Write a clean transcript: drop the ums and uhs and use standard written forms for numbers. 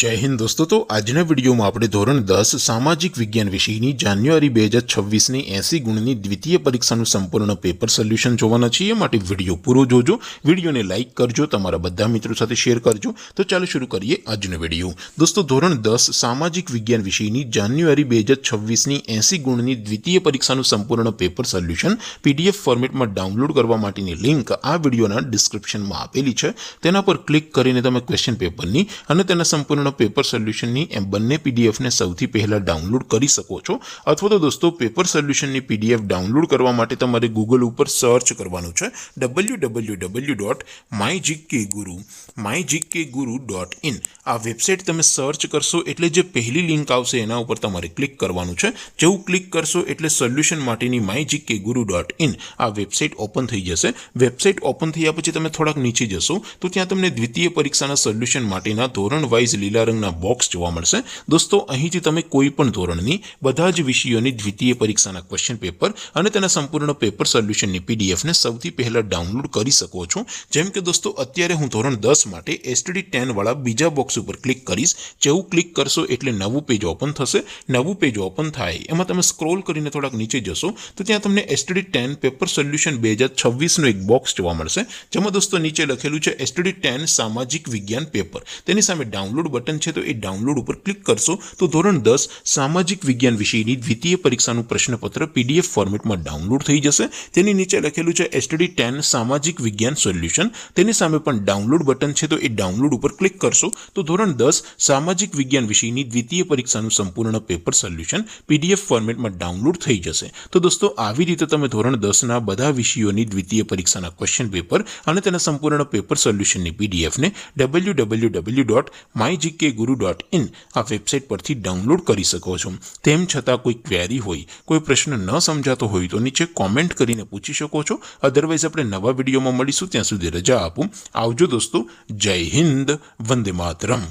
जय हिंद दोस्तों। तो આજના વિડીયોમાં આપણે ધોરણ 10 સામાજિક વિજ્ઞાન વિષયની જાન્યુઆરી 2026ની 80 ગુણની દ્વિતીય પરીક્ષાનું સંપૂર્ણ પેપર સોલ્યુશન જોવાના છીએ। માટે વિડીયો પૂરો જોજો, વિડીયોને લાઈક કરજો, તમારા બધા મિત્રો સાથે શેર કરજો। તો ચાલો શરૂ કરીએ આજનો વિડીયો। દોસ્તો ધોરણ 10 સામાજિક વિજ્ઞાન વિષયની જાન્યુઆરી 2026ની 80 ગુણની દ્વિતીય પરીક્ષાનું સંપૂર્ણ પેપર સોલ્યુશન પીડીએફ ફોર્મેટમાં ડાઉનલોડ કરવા માટેની લિંક આ વિડીયોના ડિસ્ક્રિપ્શનમાં આપેલી છે। તેના પર ક્લિક કરીને તમે ક્વેશ્ચન પેપરની અને તેના સંપૂર્ણ પેપર સોલ્યુશનની એમ બંને પીડીએફને સૌથી પહેલા ડાઉનલોડ કરી શકો છો। અથવા તો દોસ્તો પેપર સોલ્યુશનની પીડીએફ ડાઉનલોડ કરવા માટે તમારે ગૂગલ ઉપર સર્ચ કરવાનું છે www.mygkguru.in। આ વેબસાઇટ તમે સર્ચ કરશો એટલે જે પહેલી લિંક આવશે એના ઉપર તમારે ક્લિક કરવાનું છે। જેવું ક્લિક કરશો એટલે સોલ્યુશન માટેની mygkguru.in આ વેબસાઇટ ઓપન થઈ જશે। વેબસાઇટ ઓપન થયા પછી તમે થોડાક નીચે જશો તો ત્યાં તમને દ્વિતીય પરીક્ષાના સોલ્યુશન માટેના ધોરણ વાઇઝ લીલા રંગના બોક્સ જોવા મળશે। દોસ્તો અહીંથી તમે કોઈ પણ ધોરણની બધા જ વિષયોની દ્વિતીય પરીક્ષાના ક્વેશ્ચન પેપર અને તેના સંપૂર્ણ પેપર સોલ્યુશનની પીડીએફને સૌથી પહેલા ડાઉનલોડ કરી શકો છો। જેમ કે દોસ્તો અત્યારે હું ધોરણ 10 માટે STD10 વાળા બીજા બોક્સ ઉપર ક્લિક કરીશ। જેવું ક્લિક કરશો એટલે નવું પેજ ઓપન થશે। નવું પેજ ઓપન થાય એમાં તમે સ્ક્રોલ કરીને થોડાક નીચે જશો તો ત્યાં તમને STD10 પેપર સોલ્યુશન 2026નું એક બોક્સ જોવા મળશે। જેમાં દોસ્તો નીચે લખેલું છે STD10 સામાજિક વિજ્ઞાન પેપર। તેની સામે ડાઉનલોડ બટન છે તો એ ડાઉનલોડ ઉપર ક્લિક કરશો તો ધોરણ 10 સામાજિક વિજ્ઞાન વિષયની દ્વિતીય પરીક્ષાનું પ્રશ્નપત્ર પીડીએફ ફોર્મેટમાં ડાઉનલોડ થઈ જશે। તેની નીચે લખેલું છે STD10 સામાજિક વિજ્ઞાન સોલ્યુશન। તેની સામે પણ ડાઉનલોડ બટન છે તો એ ડાઉનલોડ ઉપર ક્લિક કરશો તો ધોરણ 10 સામાજિક વિજ્ઞાન વિષયની દ્વિતીય પરીક્ષાનું સંપૂર્ણ પેપર સોલ્યુશન પીડીએફ ફોર્મેટમાં ડાઉનલોડ થઈ જશે। તો દોસ્તો આવી રીતે તમે ધોરણ 10ના બધા વિષયોની દ્વિતીય પરીક્ષાના ક્વેશ્ચન પેપર અને તેના સંપૂર્ણ પેપર સોલ્યુશનની પીડીએફને www.mygkguru.in આ વેબસાઇટ પરથી ડાઉનલોડ કરી શકો છો। તેમ છતાં કોઈ ક્વેરી હોય, કોઈ પ્રશ્ન ન સમજાતો હોય તો નીચે કોમેન્ટ કરીને પૂછી શકો છો। અધરવાઇઝ આપણે નવા વિડીયોમાં મળીશું, ત્યાં સુધી રજા આપું। આવજો દોસ્તો, જય હિન્દ, વંદે માતરમ।